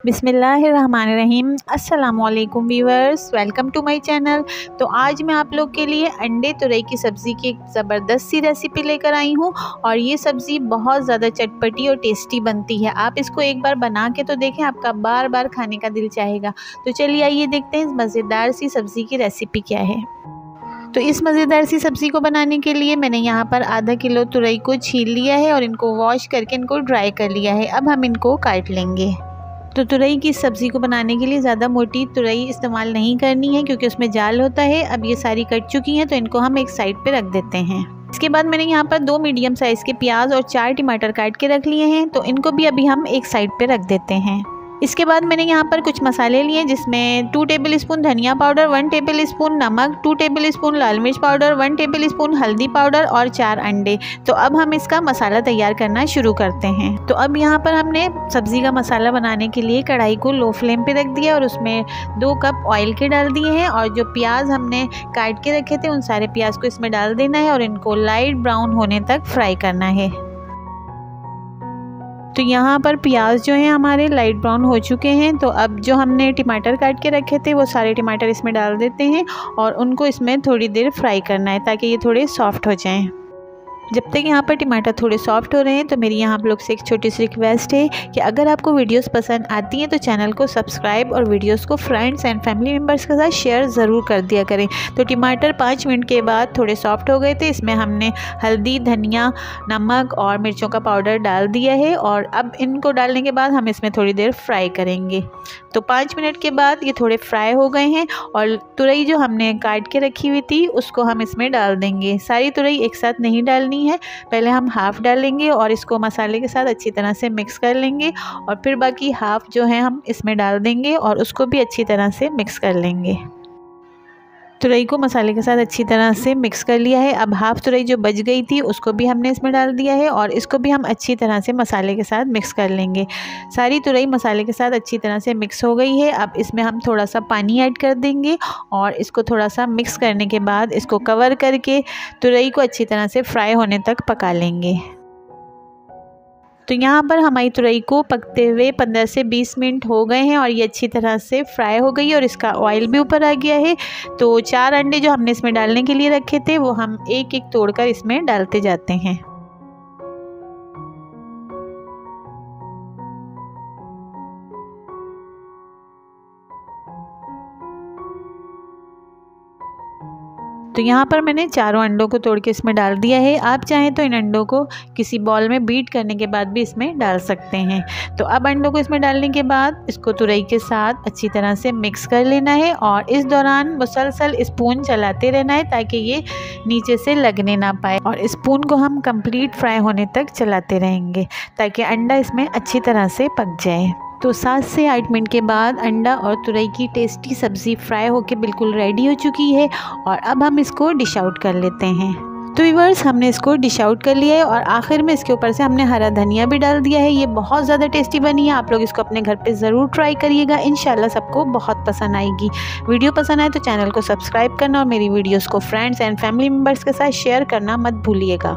बिस्मिल्लाहिर्रहमानिर्रहीम। अस्सलामुअलैकुम viewers, welcome to my channel. तो आज मैं आप लोग के लिए अंडे तुरई की सब्ज़ी की एक ज़बरदस्त सी रेसिपी लेकर आई हूँ और ये सब्ज़ी बहुत ज़्यादा चटपटी और टेस्टी बनती है। आप इसको एक बार बना के तो देखें, आपका बार बार खाने का दिल चाहेगा। तो चलिए आइए देखते हैं इस मज़ेदार सी सब्ज़ी की रेसिपी क्या है। तो इस मज़ेदार सी सब्ज़ी को बनाने के लिए मैंने यहाँ पर आधा किलो तुरई को छील लिया है और इनको वॉश करके इनको ड्राई कर लिया है। अब हम इनको काट लेंगे। तो तुरई की सब्ज़ी को बनाने के लिए ज़्यादा मोटी तुरई इस्तेमाल नहीं करनी है क्योंकि उसमें जाल होता है। अब ये सारी कट चुकी हैं तो इनको हम एक साइड पे रख देते हैं। इसके बाद मैंने यहाँ पर 2 मीडियम साइज़ के प्याज और 4 टमाटर काट के रख लिए हैं, तो इनको भी अभी हम एक साइड पे रख देते हैं। इसके बाद मैंने यहाँ पर कुछ मसाले लिए जिसमें 2 टेबलस्पून धनिया पाउडर, 1 टेबलस्पून नमक, 2 टेबलस्पून लाल मिर्च पाउडर, 1 टेबलस्पून हल्दी पाउडर और 4 अंडे। तो अब हम इसका मसाला तैयार करना शुरू करते हैं। तो अब यहाँ पर हमने सब्ज़ी का मसाला बनाने के लिए कढ़ाई को लो फ्लेम पे रख दिया और उसमें 2 कप ऑयल के डाल दिए हैं और जो प्याज हमने काट के रखे थे उन सारे प्याज को इसमें डाल देना है और इनको लाइट ब्राउन होने तक फ्राई करना है। तो यहाँ पर प्याज जो है हमारे लाइट ब्राउन हो चुके हैं। तो अब जो हमने टमाटर काट के रखे थे वो सारे टमाटर इसमें डाल देते हैं और उनको इसमें थोड़ी देर फ्राई करना है ताकि ये थोड़े सॉफ्ट हो जाएं। जब तक यहाँ पर टमाटर थोड़े सॉफ्ट हो रहे हैं तो मेरी यहाँ आप लोग से एक छोटी सी रिक्वेस्ट है कि अगर आपको वीडियोस पसंद आती हैं तो चैनल को सब्सक्राइब और वीडियोस को फ्रेंड्स एंड फैमिली मेम्बर्स के साथ शेयर ज़रूर कर दिया करें। तो टमाटर 5 मिनट के बाद थोड़े सॉफ्ट हो गए थे। इसमें हमने हल्दी, धनिया, नमक और मिर्चों का पाउडर डाल दिया है और अब इनको डालने के बाद हम इसमें थोड़ी देर फ्राई करेंगे। तो 5 मिनट के बाद ये थोड़े फ्राई हो गए हैं और तुरई जो हमने काट के रखी हुई थी उसको हम इसमें डाल देंगे। सारी तुरई एक साथ नहीं डालनी है, पहले हम हाफ़ डालेंगे और इसको मसाले के साथ अच्छी तरह से मिक्स कर लेंगे और फिर बाकी हाफ़ जो है हम इसमें डाल देंगे और उसको भी अच्छी तरह से मिक्स कर लेंगे। तुरई को मसाले के साथ अच्छी तरह से मिक्स कर लिया है। अब हाफ़ तुरई जो बच गई थी उसको भी हमने इसमें डाल दिया है और इसको भी हम अच्छी तरह से मसाले के साथ मिक्स कर लेंगे। सारी तुरई मसाले के साथ अच्छी तरह से मिक्स हो गई है। अब इसमें हम थोड़ा सा पानी ऐड कर देंगे और इसको थोड़ा सा मिक्स करने के बाद इसको कवर करके तुरई को अच्छी तरह से फ्राई होने तक पका लेंगे। तो यहाँ पर हमारी तुरई को पकते हुए 15 से 20 मिनट हो गए हैं और ये अच्छी तरह से फ्राई हो गई और इसका ऑयल भी ऊपर आ गया है। तो 4 अंडे जो हमने इसमें डालने के लिए रखे थे वो हम एक एक तोड़कर इसमें डालते जाते हैं। तो यहाँ पर मैंने चारों अंडों को तोड़ के इसमें डाल दिया है। आप चाहें तो इन अंडों को किसी बॉल में बीट करने के बाद भी इसमें डाल सकते हैं। तो अब अंडों को इसमें डालने के बाद इसको तुरई के साथ अच्छी तरह से मिक्स कर लेना है और इस दौरान मुसलसल स्पून चलाते रहना है ताकि ये नीचे से लगने ना पाए और स्पून को हम कंप्लीट फ्राई होने तक चलाते रहेंगे ताकि अंडा इसमें अच्छी तरह से पक जाए। तो 7 से 8 मिनट के बाद अंडा और तुरई की टेस्टी सब्ज़ी फ्राई होकर बिल्कुल रेडी हो चुकी है और अब हम इसको डिश आउट कर लेते हैं। तो व्यूअर्स, हमने इसको डिश आउट कर लिया है और आखिर में इसके ऊपर से हमने हरा धनिया भी डाल दिया है। ये बहुत ज़्यादा टेस्टी बनी है। आप लोग इसको अपने घर पे ज़रूर ट्राई करिएगा, इंशाल्लाह सबको बहुत पसंद आएगी। वीडियो पसंद आए तो चैनल को सब्सक्राइब करना और मेरी वीडियोज़ को फ्रेंड्स एंड फैमिली मेम्बर्स के साथ शेयर करना मत भूलिएगा।